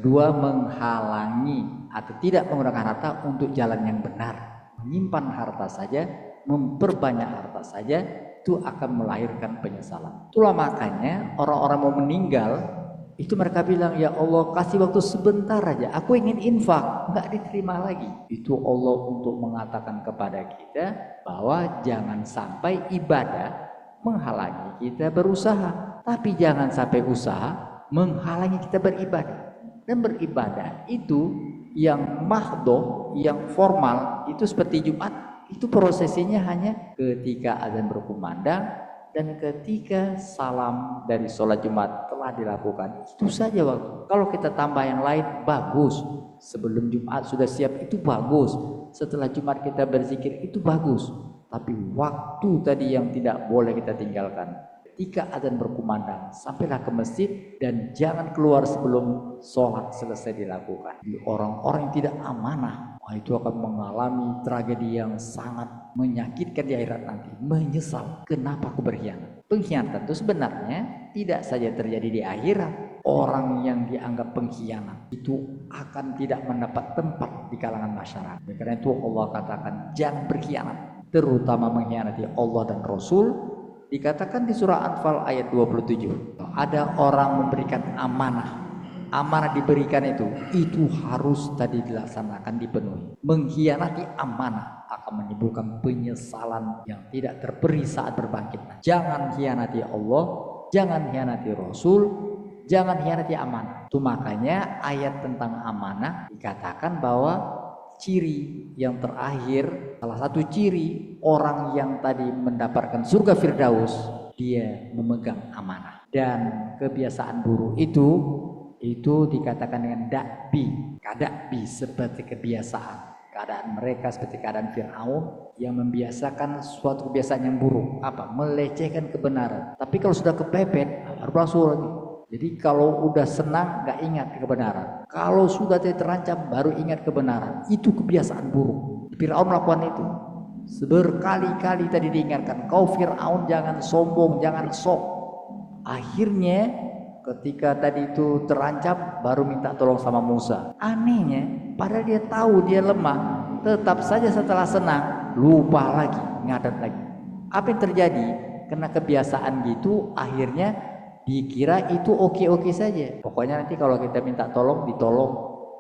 Kedua, menghalangi atau tidak menggunakan harta untuk jalan yang benar. Menyimpan harta saja, memperbanyak harta saja, itu akan melahirkan penyesalan. Itulah makanya orang-orang mau meninggal itu mereka bilang, ya Allah kasih waktu sebentar aja, aku ingin infak, nggak diterima lagi. Itu Allah untuk mengatakan kepada kita bahwa jangan sampai ibadah menghalangi kita berusaha, tapi jangan sampai usaha menghalangi kita beribadah. Dan beribadah itu yang mahdoh, yang formal, itu seperti Jumat, itu prosesinya hanya ketika azan berkumandang dan ketika salam dari sholat Jumat telah dilakukan. Itu saja waktu. Kalau kita tambah yang lain, bagus. Sebelum Jumat sudah siap, itu bagus. Setelah Jumat kita berzikir, itu bagus. Tapi waktu tadi yang tidak boleh kita tinggalkan. Ketika azan berkumandang, sampailah ke masjid dan jangan keluar sebelum sholat selesai dilakukan. Orang-orang yang tidak amanah, itu akan mengalami tragedi yang sangat menyakitkan di akhirat nanti. Menyesal, kenapa aku berkhianat? Pengkhianatan itu sebenarnya tidak saja terjadi di akhirat. Orang yang dianggap pengkhianat itu akan tidak mendapat tempat di kalangan masyarakat. Karena itu Allah katakan jangan berkhianat, terutama mengkhianati Allah dan Rasul. Dikatakan di surah Anfal ayat 27, ada orang memberikan amanah. Amanah diberikan itu harus tadi dilaksanakan, dipenuhi. Mengkhianati amanah akan menimbulkan penyesalan yang tidak terperi saat berbangkit. Jangan khianati Allah, jangan khianati Rasul, jangan khianati amanah. Itu makanya ayat tentang amanah dikatakan bahwa ciri yang terakhir, salah satu ciri orang yang tadi mendapatkan surga Firdaus, dia memegang amanah. Dan kebiasaan buruk itu dikatakan dengan dakbi, kadakbi, seperti kebiasaan. Keadaan mereka seperti keadaan Fir'aun yang membiasakan suatu kebiasaan yang buruk, apa? Melecehkan kebenaran. Tapi kalau sudah kepepet, baru lagi. Jadi kalau udah senang gak ingat kebenaran, kalau sudah terancam baru ingat kebenaran. Itu kebiasaan buruk. Fir'aun melakukan itu. Berkali-kali tadi diingatkan, kau Fir'aun jangan sombong, jangan sok. Akhirnya ketika tadi itu terancam baru minta tolong sama Musa. Anehnya, padahal dia tahu dia lemah, tetap saja setelah senang lupa lagi, ngadat lagi. Apa yang terjadi? Karena kebiasaan gitu, akhirnya dikira itu oke-oke saja. Pokoknya nanti kalau kita minta tolong, ditolong.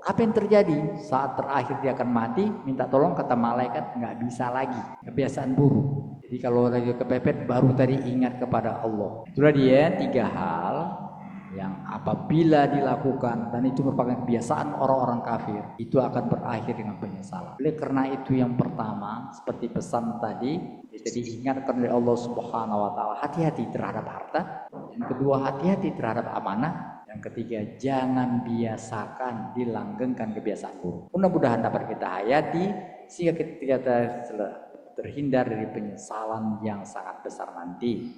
Apa yang terjadi? Saat terakhir dia akan mati, minta tolong kata malaikat, nggak bisa lagi. Kebiasaan buruk. Jadi kalau lagi kepepet, baru tadi ingat kepada Allah. Itulah dia 3 hal yang apabila dilakukan, dan itu merupakan kebiasaan orang-orang kafir, itu akan berakhir dengan penyesalan. Oleh karena itu yang pertama, seperti pesan tadi, jadi diingatkan oleh Allah Subhanahu wa taala, hati-hati terhadap harta. Yang kedua, hati-hati terhadap amanah. Yang ketiga, jangan biasakan dilanggengkan kebiasaan buruk. Mudah-mudahan dapat kita hayati sehingga kita terhindar dari penyesalan yang sangat besar nanti.